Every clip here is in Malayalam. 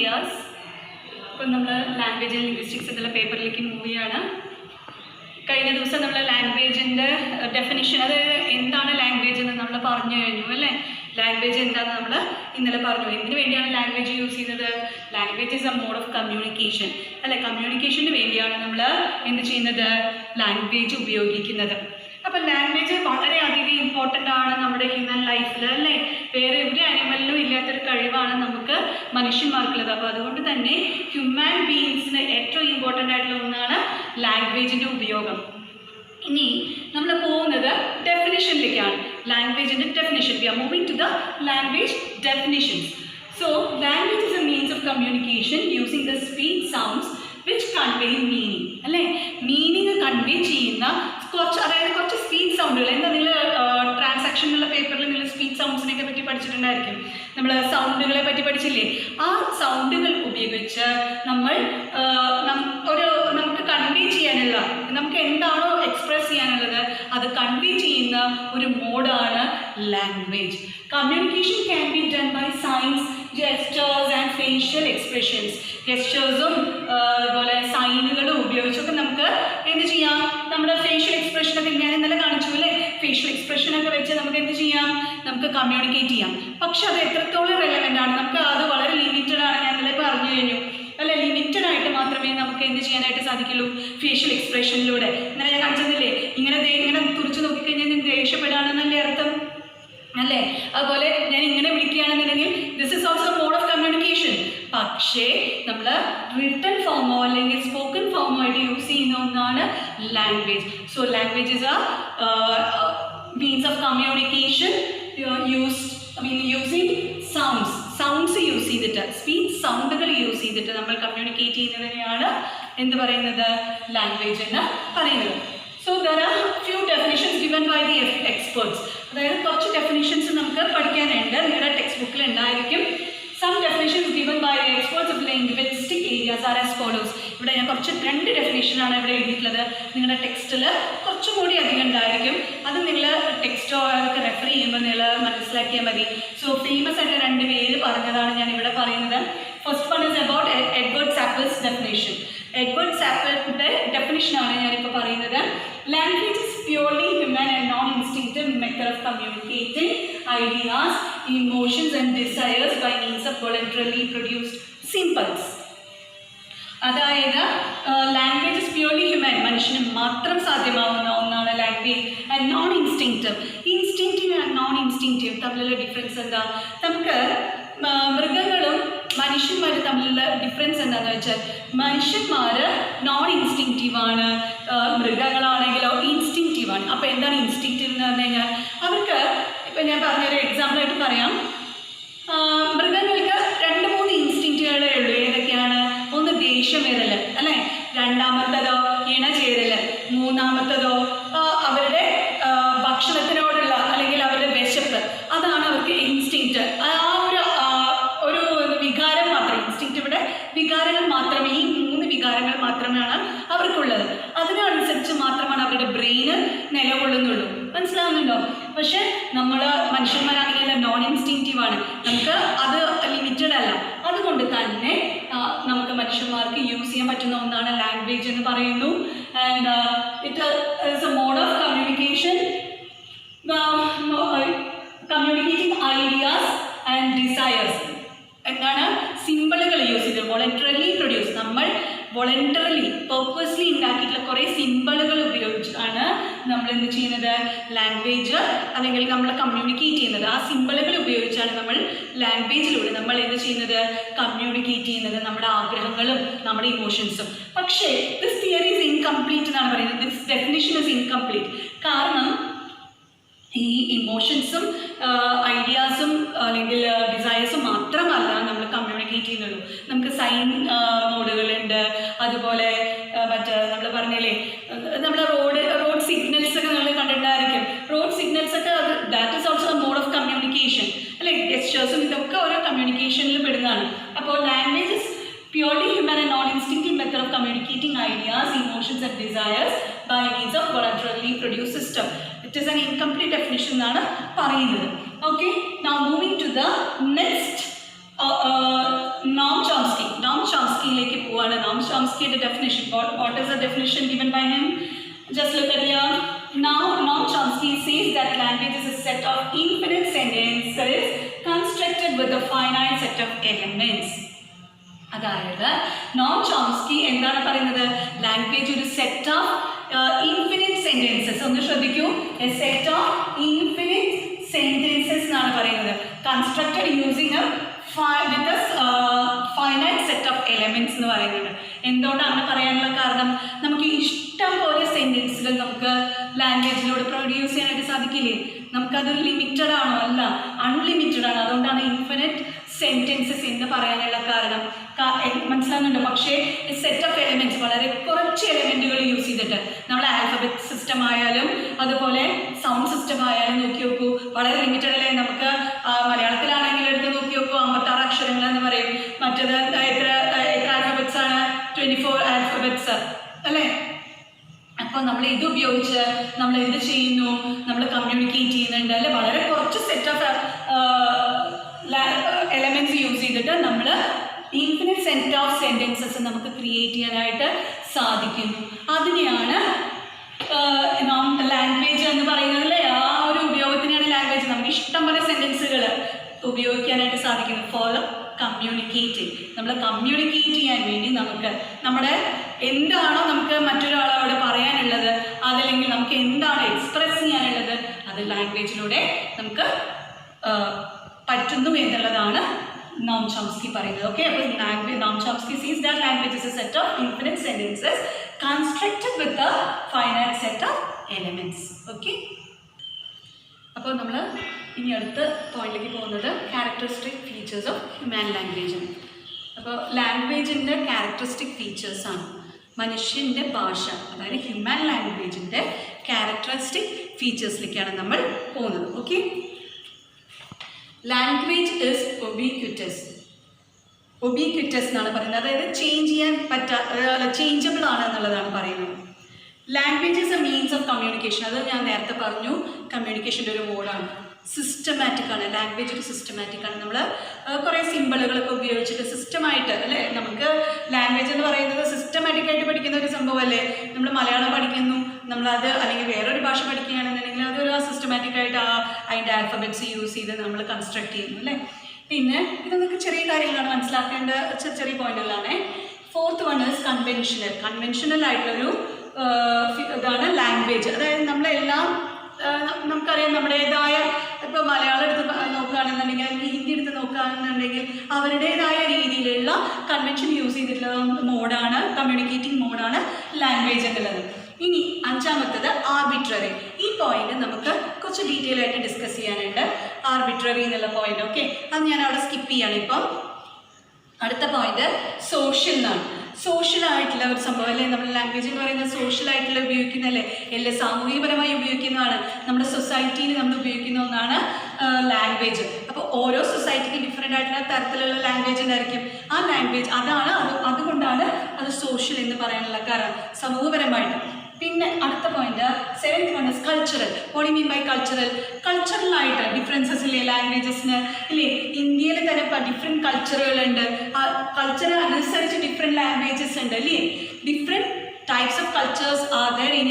ഡിയേഴ്സ്, ഇപ്പം നമ്മൾ ലാംഗ്വേജ് ആൻഡ് ലിംഗ്വിസ്റ്റിക്സ് എന്നുള്ള പേപ്പറിലേക്ക് മൂവ് ചെയ്യാണ്. കഴിഞ്ഞ ദിവസം നമ്മൾ ലാംഗ്വേജിൻ്റെ ഡെഫിനിഷൻ, അതായത് എന്താണ് ലാംഗ്വേജ് എന്ന് നമ്മൾ പറഞ്ഞു കഴിഞ്ഞു അല്ലേ. ലാംഗ്വേജ് എന്താണെന്ന് നമ്മൾ ഇന്നലെ പറഞ്ഞു. എന്തിനു വേണ്ടിയാണ് ലാംഗ്വേജ് യൂസ് ചെയ്യുന്നത്? Language is a mode of communication അല്ലേ. കമ്മ്യൂണിക്കേഷന് വേണ്ടിയാണ് നമ്മൾ എന്ത് ചെയ്യുന്നത്? ലാംഗ്വേജ് ഉപയോഗിക്കുന്നത്. അപ്പം ലാംഗ്വേജ് വളരെയധികം ഇമ്പോർട്ടൻ്റ് ആണ് നമ്മുടെ ഹ്യൂമൻ ലൈഫിൽ അല്ലേ. വേറെ ഒരു ആനിമലിനും ഇല്ലാത്തൊരു കഴിവാണ് നമുക്ക് മനുഷ്യന്മാർക്കുള്ളത്. അപ്പോൾ അതുകൊണ്ട് തന്നെ ഹ്യൂമൻ ബീയിങ്സിന് ഏറ്റവും ഇമ്പോർട്ടൻ്റ് ആയിട്ടുള്ള ഒന്നാണ് ലാംഗ്വേജിൻ്റെ ഉപയോഗം. ഇനി നമ്മൾ പോകുന്നത് ഡെഫിനിഷനിലേക്കാണ്. ലാംഗ്വേജിൻ്റെ definition. We are moving to the language definitions. So language is a means of communication using the speech sounds which convey meaning അല്ലേ. മീനിങ് കൺവേ ചെയ്യുന്ന കുറച്ച് സ്പീച്ച് സൗണ്ടുകൾ. എന്താ നിങ്ങൾ ട്രാൻസാക്ഷനുള്ള പേപ്പറിൽ നിങ്ങൾ സ്പീച്ച് സൗണ്ട്സിനെയൊക്കെ പറ്റി പഠിച്ചിട്ടുണ്ടായിരിക്കും. നമ്മൾ സൗണ്ടുകളെ പറ്റി പഠിച്ചില്ലേ? ആ സൗണ്ടുകൾ ഉപയോഗിച്ച് നമുക്ക് കൺവേ ചെയ്യാനുള്ള, നമുക്ക് എന്താണോ എക്സ്പ്രസ് ചെയ്യാനുള്ളത് അത് കൺവേ ചെയ്യുന്ന ഒരു മോഡാണ് language. Communication can be done by signs, gestures and facial expressions. ജെസ്റ്റേഴ്സും അതുപോലെ സൈനുകളും ഉപയോഗിച്ചൊക്കെ നമുക്ക് എന്ത് ചെയ്യാം? നമ്മുടെ ഫേഷ്യൽ എക്സ്പ്രഷനൊക്കെ ഞാൻ ഇന്നലെ കാണിച്ചു അല്ലേ. ഫേഷ്യൽ എക്സ്പ്രഷനൊക്കെ വെച്ച് നമുക്ക് എന്ത് ചെയ്യാം? നമുക്ക് കമ്മ്യൂണിക്കേറ്റ് ചെയ്യാം. പക്ഷെ അത് എത്രത്തോളം റെലവൻ്റ് ആണ്? നമുക്ക് അത് വളരെ ലിമിറ്റഡ് ആണ്. ഞാൻ ഇന്നലെ പറഞ്ഞു കഴിഞ്ഞു അല്ലെ. ലിമിറ്റഡ് ആയിട്ട് മാത്രമേ നമുക്ക് എന്ത് ചെയ്യാനായിട്ട് സാധിക്കുള്ളൂ? ഫേഷ്യൽ എക്സ്പ്രഷനിലൂടെ. ഇന്നലെ ഞാൻ കാണിച്ചതില്ലേ, ഇങ്ങനെ തുറച്ചു നോക്കിക്കഴിഞ്ഞാൽ ഞാൻ ദേഷ്യപ്പെടാണെന്നല്ലേ അർത്ഥം അല്ലേ. അതുപോലെ ഞാൻ ഇങ്ങനെ വിളിക്കുകയാണെന്നുണ്ടെങ്കിൽ this is also mode of communication. പക്ഷേ നമ്മൾ റിട്ടൺ ഫോമോ അല്ലെങ്കിൽ സ്പോക്കൺ ഫോമോ ആയിട്ട് യൂസ് ചെയ്യുന്ന ഒന്നാണ് language. So language is a means of communication using sounds use ചെയ്തിട്ട്, സ്പീച്ച് സൗണ്ടുകൾ യൂസ് ചെയ്തിട്ട് നമ്മൾ കമ്മ്യൂണിക്കേറ്റ് ചെയ്യുന്നതിനെയാണ് എന്ത് പറയുന്നത്? ലാംഗ്വേജ് എന്ന് പറയുന്നത്. So there are few definitions given by the experts. അതായത് കുറച്ച് ഡെഫിനിഷൻസ് നമുക്ക് പഠിക്കാനുണ്ട്. നിങ്ങളുടെ ടെക്സ്റ്റ് ബുക്കിൽ ഉണ്ടായിരിക്കും. Some definitions given by the experts of linguistic areas are as follows. ഇവിടെ ഞാൻ രണ്ട് ഡെഫിനേഷനാണ് ഇവിടെ എഴുതിയിട്ടുള്ളത്. നിങ്ങളുടെ ടെക്സ്റ്റിൽ കുറച്ചും കൂടി അധികം ഉണ്ടായിരിക്കും. അത് നിങ്ങൾ ടെക്സ്റ്റോ അതൊക്കെ റെഫർ ചെയ്യുമ്പോൾ നിങ്ങൾ മനസ്സിലാക്കിയാൽ മതി. സോ ഫേമസ് ആയിട്ട് 2 പേര് പറഞ്ഞതാണ് ഞാൻ ഇവിടെ പറയുന്നത്. First one is about Edward Sapir's definition. Edward സാപ്പിളിൻ്റെ ഡെഫിനേഷനാണ് ഞാനിപ്പോൾ പറയുന്നത്. Language is purely human and non instinctive method of communicating ideas, emotions and desires by means of voluntarily produced symbols. അതായത് ലാംഗ്വേജ് ഇസ് പ്യൂർലി ഹ്യൂമൻ, മനുഷ്യന് മാത്രം സാധ്യമാവുന്ന ഒന്നാണ് language. And non instinctive. Instinctive and non instinctive തമ്മിലുള്ള ഡിഫറൻസ് എന്താ? നമുക്ക് മൃഗങ്ങളും മനുഷ്യന്മാരും തമ്മിലുള്ള ഡിഫറൻസ് എന്താണെന്ന് വെച്ചാൽ മനുഷ്യന്മാർ നോൺ ഇൻസ്റ്റിങ്ക്റ്റീവാണ്, മൃഗങ്ങളാണെങ്കിലോ ഇൻസ്റ്റിങ്ക്റ്റീവാണ്. അപ്പോൾ എന്താണ് ഇൻസ്റ്റിങ്ക്റ്റീവ് എന്ന് പറഞ്ഞു കഴിഞ്ഞാൽ അവർക്ക്, ഇപ്പം ഞാൻ പറഞ്ഞൊരു എക്സാമ്പിളായിട്ട് പറയാം. മൃഗങ്ങൾക്ക് 2-3 ഇൻസ്റ്റിങ്ക്റ്റുകളേ ഉള്ളൂ. ഏതൊക്കെയാണ്? ഒന്ന് ദേഷ്യം വരൽ അല്ലേ, രണ്ടാമത്തതോ ഇണ ചേരൽ, മൂന്നാമത്തതോ അവരുടെ ഭക്ഷണത്തിനോടുള്ള അല്ലെങ്കിൽ അവരുടെ വിശപ്പ്. അതാണ് അവർക്ക് ഇൻസ്റ്റിങ്ക്റ്റ്. ആ ഒരു വികാരം മാത്രം, ഇൻസ്റ്റിങ്ക്റ്റിവിടെ വികാരങ്ങൾ മാത്രമേ, ഈ 3 വികാരങ്ങൾ മാത്രമാണ് അവർക്കുള്ളത്. അതിനനുസരിച്ച് മാത്രമാണ് അവരുടെ ബ്രെയിന് നിലകൊള്ളുന്നുള്ളൂ. മനസ്സിലാവുന്നുണ്ടോ? പക്ഷെ നമ്മൾ മനുഷ്യന്മാരാണെങ്കിൽ നോൺ ഇൻസ്റ്റിങ്ക്റ്റീവാണ്. നമുക്ക് അത് ലിമിറ്റഡ് അല്ല. അതുകൊണ്ട് തന്നെ നമുക്ക് മനുഷ്യന്മാർക്ക് യൂസ് ചെയ്യാൻ പറ്റുന്ന ഒന്നാണ് ലാംഗ്വേജ് എന്ന് പറയുന്നു. And it is a mode of communication, communicating ideas and desires. എന്താണ്? സിമ്പിളുകൾ യൂസ് ചെയ്ത് വോളണ്ടറിലി പ്രൊഡ്യൂസ്. നമ്മൾ വോളണ്ടറിലി പർപ്പസ്ലി ഉണ്ടാക്കിയിട്ടുള്ള കുറേ സിമ്പിളുകൾ ഉപയോഗിച്ചാണ് നമ്മൾ എന്ത് ചെയ്യുന്നത്? ലാംഗ്വേജ് അല്ലെങ്കിൽ നമ്മൾ കമ്മ്യൂണിക്കേറ്റ് ചെയ്യുന്നത്. ആ സിമ്പിളുകൾ ഉപയോഗിച്ചാണ് നമ്മൾ ലാംഗ്വേജിലൂടെ നമ്മൾ എന്ത് ചെയ്യുന്നത്? കമ്മ്യൂണിക്കേറ്റ് ചെയ്യുന്നത്, നമ്മുടെ ആഗ്രഹങ്ങളും നമ്മുടെ ഇമോഷൻസും. പക്ഷേ ദിസ് തിയറി ഈസ് ഇൻകംപ്ലീറ്റ് എന്നാണ് പറയുന്നത്. This definition is incomplete. കാരണം ഈ ഇമോഷൻസും ഐഡിയാസും അല്ലെങ്കിൽ ഡിസയേഴ്സും മാത്രമല്ല നമ്മൾ കമ്മ്യൂണിക്കേറ്റ് ചെയ്യുന്നുള്ളൂ. നമുക്ക് സൈൻ മോഡുകളുണ്ട്. അതുപോലെ നമ്മൾ പറഞ്ഞില്ലേ, നമ്മൾ റോഡ് സിഗ്നൽസ് ഒക്കെ നമ്മൾ കണ്ടിട്ടുണ്ടായിരിക്കും. റോഡ് സിഗ്നൽസ് ഒക്കെ that is also a mode of communication അല്ലെ. ഗെസ്റ്റേഴ്സും ഇതൊക്കെ ഓരോ കമ്മ്യൂണിക്കേഷനിൽ പെടുന്നതാണ്. അപ്പോൾ language is purely human and non-instinctive method of communicating ideas, emotions and desires by means of voluntarily produced system. It is an incomplete definition എന്നാണ് പറയുന്നത്. Okay, now moving to the next Noam Chomsky. Chomsky the definition. What is the definition given by him? Just look at here. Now, Noam Chomsky says that language is a set of infinite sentences constructed with a finite set of elements. അതായത് നോം ചോംസ്കി എന്താണ് പറയുന്നത്? ലാംഗ്വേജ് ഒരു സെറ്റ് ഓഫ് ഇൻഫിനിറ്റ് സെന്റൻസസ്. ഒന്ന് ശ്രദ്ധിക്കൂ, A set of infinite sentences എന്നാണ് പറയുന്നത്. Constructed using finite set of elements എന്ന് പറയുന്നത്. എന്തുകൊണ്ടാണ് അങ്ങനെ പറയാനുള്ള കാരണം? നമുക്ക് ഇഷ്ടം പോലെ സെന്റൻസുകൾ നമുക്ക് ലാംഗ്വേജിലൂടെ പ്രൊഡ്യൂസ് ചെയ്യാനായിട്ട് സാധിക്കില്ലേ? നമുക്കത് ലിമിറ്റഡ് ആണോ? അല്ല, അൺലിമിറ്റഡ് ആണ്. അതുകൊണ്ടാണ് ഇൻഫിനിറ്റ് സെന്റൻസസ് എന്ന് പറയാനുള്ള കാരണം. മനസ്സിലാകുന്നുണ്ടോ? പക്ഷേ സെറ്റ് ഓഫ് എലമെന്റ്സ്, വളരെ കുറച്ച് എലമെന്റുകൾ യൂസ് ചെയ്തിട്ട് നമ്മൾ ആൽഫബറ്റ് സിസ്റ്റം ആയാലും അതുപോലെ സൗണ്ട് സിസ്റ്റം ആയാലും നോക്കി നോക്കൂ, വളരെ ലിമിറ്റഡ് അല്ലേ? നമുക്ക് മലയാളത്തിലാണെങ്കിൽ എടുത്ത് നോക്കി നോക്കൂ, 56 അക്ഷരങ്ങൾ എന്ന് പറയും. മറ്റേത് എത്ര ആൽഫബറ്റ്സ് ആണ്? 24 ആൽഫബറ്റ്സ് അല്ലേ? അപ്പോൾ നമ്മൾ ഇത് ഉപയോഗിച്ച് നമ്മൾ എന്ത് ചെയ്യുന്നു? നമ്മൾ കമ്മ്യൂണിക്കേറ്റ് ചെയ്യുന്നുണ്ട് അല്ലെ? വളരെ കുറച്ച് സെറ്റ് ഓഫ് എലമെന്റ്സ് യൂസ് ചെയ്തിട്ട് നമ്മൾ ഇൻഫിനിറ്റ് സെറ്റ് ഓഫ് സെന്റൻസസ് നമുക്ക് ക്രിയേറ്റ് ചെയ്യാനായിട്ട് സാധിക്കുന്നു. അതിനെയാണ് ലാംഗ്വേജ് എന്ന് പറയുന്നത് അല്ലേ? ആ ഒരു ഉപയോഗത്തിനാണ് ലാംഗ്വേജ്. നമുക്ക് ഇഷ്ടം പോലെ സെന്റൻസുകൾ ഉപയോഗിക്കാനായിട്ട് സാധിക്കുന്നു ഫോർ കമ്മ്യൂണിക്കേറ്റിംഗ്. നമ്മൾ കമ്മ്യൂണിക്കേറ്റ് ചെയ്യാൻ വേണ്ടി നമുക്ക് നമ്മുടെ എന്താണോ നമുക്ക് മറ്റൊരാളോട് പറയാനുള്ളത്, അതല്ലെങ്കിൽ നമുക്ക് എന്താണ് എക്സ്പ്രസ് ചെയ്യാനുള്ളത്, അത് ലാംഗ്വേജിലൂടെ നമുക്ക് പറ്റുന്നു എന്നുള്ളതാണ് Noam Chomsky പറയുന്നത്. ഓക്കെ, അപ്പോൾ Noam Chomsky says that language is a set of infinite sentences constructed with a finite set of elements. Okay, അപ്പോൾ നമ്മൾ ഇനി അടുത്ത പോയിന്റിലേക്ക് പോകുന്നത് characteristic features of human language. അപ്പോൾ ലാംഗ്വേജിൻ്റെ ക്യാരക്ടറിസ്റ്റിക് ഫീച്ചേഴ്സാണ് മനുഷ്യൻ്റെ ഭാഷ, അതായത് ഹ്യൂമൻ ലാംഗ്വേജിൻ്റെ ക്യാരക്ടറിസ്റ്റിക് ഫീച്ചേഴ്സിലേക്കാണ് നമ്മൾ പോകുന്നത്. Okay, language is ubiquitous. Ubiquitous എന്നാണ് പറയുന്നത്, അതായത് ചേഞ്ച് ചെയ്യാൻ ചേഞ്ചബിൾ ആണ് എന്നുള്ളതാണ് പറയുന്നത്. Language is a means of communication. അത് ഞാൻ നേരത്തെ പറഞ്ഞു, കമ്മ്യൂണിക്കേഷൻ്റെ ഒരു മോഡാണ്. സിസ്റ്റമാറ്റിക് ആണ് ലാംഗ്വേജ്, ഒരു സിസ്റ്റമാറ്റിക് ആണ്. നമ്മൾ കുറേ സിമ്പിളുകളൊക്കെ ഉപയോഗിച്ചിട്ട് സിസ്റ്റമായിട്ട് അല്ലേ, നമുക്ക് ലാംഗ്വേജ് എന്ന് പറയുന്നത് സിസ്റ്റമാറ്റിക് ആയിട്ട് പഠിക്കുന്ന ഒരു സംഭവമല്ലേ. നമ്മൾ മലയാളം പഠിക്കുന്നു, നമ്മളത് അല്ലെങ്കിൽ വേറൊരു ഭാഷ പഠിക്കുകയാണെന്നുണ്ടെങ്കിൽ അതൊരു സിസ്റ്റമാറ്റിക് ആയിട്ട് അതിൻ്റെ ആൽഫബറ്റ്സ് യൂസ് ചെയ്ത് നമ്മൾ കൺസ്ട്രക്ട് ചെയ്യുന്നു അല്ലേ. പിന്നെ ഇതൊക്കെ ചെറിയ കാര്യങ്ങളാണ്, മനസ്സിലാക്കേണ്ട ചെറിയ പോയിന്റുകളാണ്. Fourth one is conventional. Conventional ആയിട്ടുള്ളൊരു ഇതാണ് ലാംഗ്വേജ്. അതായത് നമ്മളെല്ലാം നമുക്കറിയാം, നമ്മുടേതായ ഇപ്പോൾ മലയാളം എടുത്ത് നോക്കുകയാണെന്നുണ്ടെങ്കിൽ അല്ലെങ്കിൽ ഹിന്ദി എടുത്ത് നോക്കുകയാണെന്നുണ്ടെങ്കിൽ അവരുടേതായ രീതിയിലുള്ള കൺവെൻഷൻ യൂസ് ചെയ്തിട്ടുള്ള മോഡാണ്, കമ്മ്യൂണിക്കേറ്റിംഗ് മോഡാണ് ലാംഗ്വേജ് എന്നുള്ളത്. ഇനി അഞ്ചാമത്തത് ആർബിട്രറി. ഈ പോയിന്റ് നമുക്ക് കുറച്ച് ഡീറ്റെയിൽ ആയിട്ട് ഡിസ്കസ് ചെയ്യാനുണ്ട്, ആർബിട്രറി എന്നുള്ള പോയിന്റ്. ഓക്കെ, അത് ഞാൻ അവിടെ സ്കിപ്പ് ചെയ്യാണ്. ഇപ്പം അടുത്ത പോയിന്റ് സോഷ്യൽ എന്നാണ്. സോഷ്യലായിട്ടുള്ള ഒരു സംഭവം അല്ലേ, നമ്മുടെ ലാംഗ്വേജ് എന്ന് പറയുന്നത് സോഷ്യലായിട്ടുള്ള ഉപയോഗിക്കുന്നതല്ലേ, എല്ലാം സാമൂഹികപരമായി ഉപയോഗിക്കുന്നതാണ്. നമ്മുടെ സൊസൈറ്റിയിൽ നമ്മൾ ഉപയോഗിക്കുന്ന ഒന്നാണ് ലാംഗ്വേജ്. അപ്പോൾ ഓരോ സൊസൈറ്റിക്ക് ഡിഫറെൻ്റ് ആയിട്ടുള്ള തരത്തിലുള്ള ലാംഗ്വേജ് ഉണ്ടായിരിക്കും. ആ ലാംഗ്വേജ് അതുകൊണ്ടാണ് അത് സോഷ്യൽ എന്ന് പറയാനുള്ള കാരണം, സമൂഹപരമായിട്ട്. പിന്നെ അടുത്ത point seventh one is cultural. What you mean by cultural? കൾച്ചറലായിട്ട് ഡിഫറൻസസ് ഇല്ലേ ലാംഗ്വേജസിന് ഇല്ലേ? ഇന്ത്യയിൽ തന്നെ ഡിഫറെൻറ്റ് കൾച്ചറുകളുണ്ട്. ആ കൾച്ചർ അനുസരിച്ച് ഡിഫറെൻറ്റ് ലാംഗ്വേജസ് ഉണ്ട് അല്ലേ? Different types of cultures are there in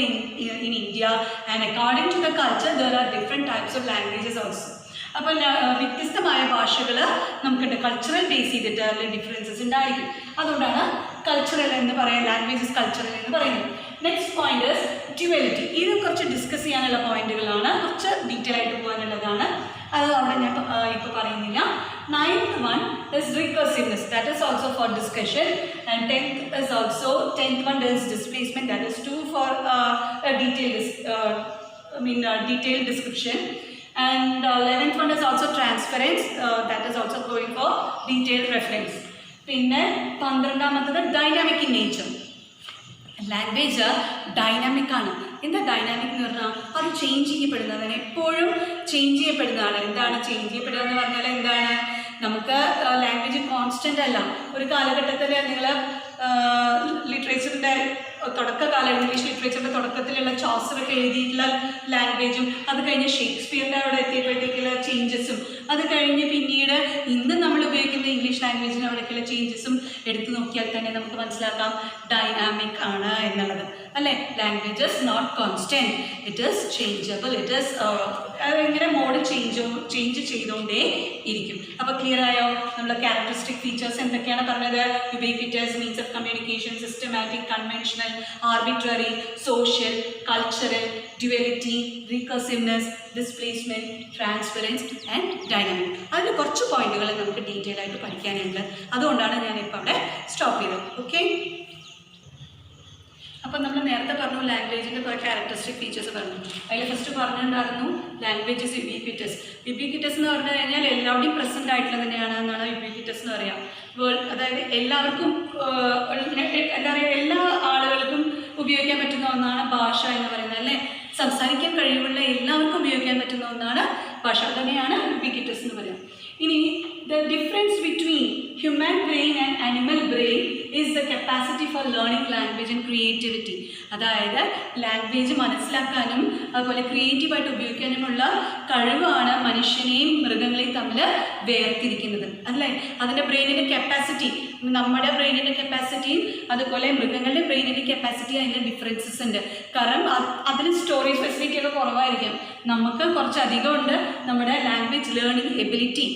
India, and according to the culture there are different types of languages also. അപ്പോൾ വ്യത്യസ്തമായ ഭാഷകൾ നമുക്കുണ്ട്, കൾച്ചറൽ ബേസ് ചെയ്തിട്ട് അല്ലെങ്കിൽ ഡിഫറൻസസ് ഉണ്ടായിരിക്കും. അതുകൊണ്ടാണ് കൾച്ചറൽ എന്ന് പറയുന്നത്, ലാംഗ്വേജസ് കൾച്ചറൽ എന്ന് പറയുന്നത്. Next point is duality. ഇതും കുറച്ച് ഡിസ്കസ് ചെയ്യാനുള്ള പോയിന്റുകളാണ്, കുറച്ച് ഡീറ്റെയിൽ ആയിട്ട് പോകാനുള്ളതാണ്. അത് അവിടെ ഞാൻ ഇപ്പോൾ പറയുന്നില്ല. Ninth one is recursiveness, that is also for discussion, and 10th one is displacement, that is too for a detailed description, and 11th one is also transference, that is also going for detailed reference. പിന്നെ 12ാമത്തത് dynamic in nature. Language dynamic ആണ്. എന്താ ഡൈനാമിക് എന്ന് പറഞ്ഞാൽ അത് ചേഞ്ച് ചെയ്യപ്പെടുന്നതാണ്, എപ്പോഴും ചേഞ്ച് ചെയ്യപ്പെടുന്നതാണ്. എന്താണ് ചേഞ്ച് ചെയ്യപ്പെടുക എന്ന് പറഞ്ഞാൽ എന്താണ്? നമുക്ക് ലാംഗ്വേജ് കോൺസ്റ്റൻ്റ് അല്ല. ഒരു കാലഘട്ടത്തിൽ നിങ്ങൾ ലിറ്ററേച്ചറിൻ്റെ തുടക്കകാലം, ഇംഗ്ലീഷ് ലിറ്ററേച്ചറിൻ്റെ തുടക്കത്തിലുള്ള ചോസറൊക്കെ എഴുതിയിട്ടുള്ള ലാംഗ്വേജും അത് കഴിഞ്ഞ് ഷേക്സ്പിയറിൻ്റെ അവിടെ എത്തിയപ്പോഴത്തേക്കുള്ള ചേഞ്ചസും അത് കഴിഞ്ഞ് പിന്നീട് ഇന്ന് നമ്മൾ ഉപയോഗിക്കുന്ന ഇംഗ്ലീഷ് ലാംഗ്വേജിന് അവിടേക്കുള്ള ചേഞ്ചസും എടുത്തു നോക്കിയാൽ തന്നെ നമുക്ക് മനസ്സിലാക്കാം ഡൈനാമിക് ആണ് എന്നുള്ളത് അല്ലേ. Languages not constant, it is changeable, it is ഇങ്ങനെ മോഡ് ചേഞ്ച് ചെയ്തുകൊണ്ടേ ഇരിക്കും. അപ്പോൾ ക്ലിയർ ആയോ? നമ്മൾ ക്യാരക്ടറിസ്റ്റിക് ഫീച്ചേഴ്സ് എന്തൊക്കെയാണ് പറഞ്ഞത്? Ubiquitous, means of communication, systematic, conventional, arbitrary, social, cultural, duality, recursiveness, displacement, transparence and dynamic. അതിൽ കുറച്ച് പോയിന്റുകൾ നമുക്ക് ഡീറ്റെയിൽ ആയിട്ട് പഠിക്കാനുണ്ട്. അതുകൊണ്ടാണ് ഞാനിപ്പോൾ അവിടെ സ്റ്റോപ്പ് ചെയ്തത്. ഓക്കെ, അപ്പോൾ നമ്മൾ നേരത്തെ പറഞ്ഞു ലാംഗ്വേജിൻ്റെ കുറേ ക്യാരക്ടറിസ്റ്റിക് ഫീച്ചേഴ്സ് പറഞ്ഞു. അതിൽ ഫസ്റ്റ് പറഞ്ഞിട്ടുണ്ടായിരുന്നു ലാംഗ്വേജ് ഇസ് യുബിക്വിറ്റസ്. യുബിക്വിറ്റസ് എന്ന് പറഞ്ഞു കഴിഞ്ഞാൽ എല്ലാവരുടെയും പ്രസൻ്റ് ആയിട്ടുള്ള തന്നെയാണ് എന്നാണ് യുബിക്വിറ്റസ് എന്ന് പറയാം. അതായത് എല്ലാവർക്കും എന്താ പറയുക, എല്ലാ ആളുകൾക്കും ഉപയോഗിക്കാൻ പറ്റുന്ന ഒന്നാണ് ഭാഷ എന്ന് പറയുന്നത് അല്ലേ. സംസാരിക്കാൻ കഴിവുള്ള എല്ലാവർക്കും ഉപയോഗിക്കാൻ പറ്റുന്ന ഒന്നാണ് ഭാഷ, തന്നെയാണ് യുബിക്വിറ്റസ് എന്ന് പറയാം. ഇനി the difference between human brain and animal brain is the capacity for learning language and creativity. അതായത് ലാംഗ്വേജ് മനസ്സിലാക്കാനും അതുപോലെ ക്രിയേറ്റീവായിട്ട് ഉപയോഗിക്കാനുമുള്ള കഴിവാണ് മനുഷ്യനെയും മൃഗങ്ങളെയും തമ്മിൽ വേർതിരിക്കുന്നത് അല്ലേ. അതിൻ്റെ ബ്രെയിനിൻ്റെ കപ്പാസിറ്റി, നമ്മുടെ ബ്രെയിനിൻ്റെ കപ്പാസിറ്റിയും അതുപോലെ മൃഗങ്ങളുടെ ബ്രെയിനിൻ്റെ കപ്പാസിറ്റി, അതിൻ്റെ ഡിഫറൻസസ് ഉണ്ട്. കാരണം അതിൽ സ്റ്റോറേജ് ഫെസിലിറ്റി ഒക്കെ കുറവായിരിക്കും, നമുക്ക് കുറച്ചധികം ഉണ്ട്. നമ്മുടെ ലാംഗ്വേജ് ലേണിംഗ് എബിലിറ്റി,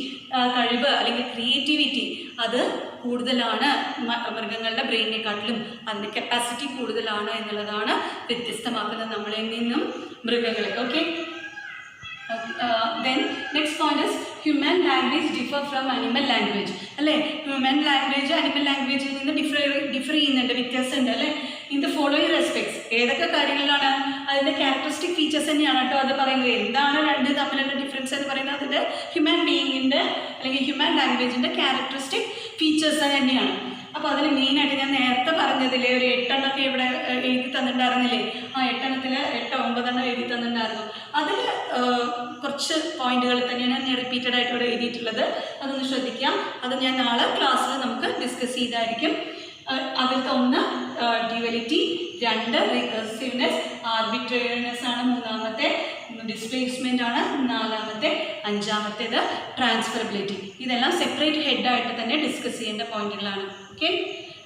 കഴിവ് അല്ലെങ്കിൽ ക്രിയേറ്റിവിറ്റി അത് കൂടുതലാണ് മൃഗങ്ങളുടെ ബ്രെയിനിനെക്കാട്ടിലും. അതിൻ്റെ കപ്പാസിറ്റി കൂടുതലാണ് എന്നുള്ളതാണ് വ്യത്യസ്തമാക്കുന്നത് നമ്മളിൽ നിന്നും മൃഗങ്ങളെ. Okay, then next point is human language differ from animal language അല്ലേ. ഹ്യൂമൻ ലാംഗ്വേജ് അനിമൽ ലാംഗ്വേജിൽ നിന്ന് ഡിഫർ ചെയ്യുന്നുണ്ട്, വ്യത്യാസമുണ്ട് അല്ലേ. ഇൻ ദ ഫോളോയിങ് റെസ്പെക്ട്സ്, ഏതൊക്കെ കാര്യങ്ങളിലാണ്? അതിൻ്റെ ക്യാരക്ടറിസ്റ്റിക് ഫീച്ചേഴ്സ് തന്നെയാണ് കേട്ടോ അത് പറയുന്നത്. എന്താണ് രണ്ട് തമ്മിലുള്ള ഡിഫറൻസ് എന്ന് പറയുന്നത്? അതിൻ്റെ ഹ്യൂമൻ ബീയിങ്ങിൻ്റെ അല്ലെങ്കിൽ ഹ്യൂമൻ ലാംഗ്വേജിൻ്റെ ക്യാരക്ടറിസ്റ്റിക് ഫീച്ചേഴ്സ് തന്നെയാണ്. അപ്പോൾ അതിൽ മെയിനായിട്ട് ഞാൻ നേരത്തെ പറഞ്ഞതില്ലേ ഒരു 8 എണ്ണമൊക്കെ ഇവിടെ എഴുതി തന്നിട്ടുണ്ടായിരുന്നില്ലേ, ആ 8 എണ്ണത്തിൽ 8-9 എഴുതി തന്നിട്ടുണ്ടായിരുന്നു. അതിൽ കുറച്ച് പോയിന്റുകൾ തന്നെയാണ് ഞാൻ റിപ്പീറ്റഡ് ആയിട്ട് ഇവിടെ എഴുതിയിട്ടുള്ളത്. അതൊന്ന് ശ്രദ്ധിക്കാം. അത് ഞാൻ നാളെ ക്ലാസ്സിൽ നമുക്ക് ഡിസ്കസ് ചെയ്തായിരിക്കും. അതിലത്തെ 1 ഡ്യുവലിറ്റി, 2 റികർസിവ്നെസ്, ആർബിട്രറിനെസ് ആണ് 3-ാമത്തെ, ഡിസ്പ്ലേസ്മെൻ്റ് ആണ് 4-ാമത്തെ, 5-ാമത്തേത് ട്രാൻസ്ഫറബിലിറ്റി. ഇതെല്ലാം സെപ്പറേറ്റ് ഹെഡായിട്ട് തന്നെ ഡിസ്കസ് ചെയ്യേണ്ട പോയിന്റുകളാണ്. ഓക്കെ,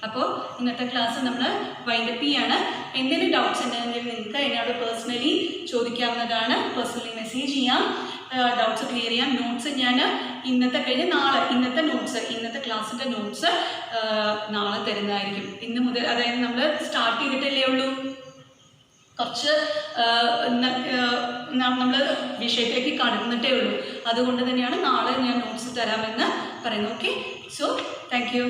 അപ്പോൾ ഇന്നത്തെ ക്ലാസ് നമ്മൾ വൈൻഡപ്പ് ചെയ്യാണ്. എന്തെങ്കിലും ഡൗട്ട്സ് ഉണ്ടെങ്കിൽ നിങ്ങൾക്ക് എന്നോട് പേഴ്സണലി ചോദിക്കാവുന്നതാണ്. പേഴ്സണലി മെസ്സേജ് ചെയ്യാം, ഡൗട്ട്സ് ക്ലിയർ ചെയ്യാം. നോട്ട്സ് ഞാൻ ഇന്നത്തെ കഴിഞ്ഞ് നാളെ ഇന്നത്തെ ക്ലാസ്സിൻ്റെ നോട്ട്സ് നാളെ തരുന്നതായിരിക്കും. ഇന്ന് മുതൽ, അതായത് നമ്മൾ സ്റ്റാർട്ട് ചെയ്തിട്ടല്ലേ ഉള്ളൂ, കുറച്ച് നമ്മൾ വിഷയത്തിലേക്ക് കടന്നിട്ടേ ഉള്ളൂ. അതുകൊണ്ട് തന്നെയാണ് നാളെ ഞാൻ നോട്ട്സ് തരാമെന്ന് പറയുന്നത്. Okay, so thank you.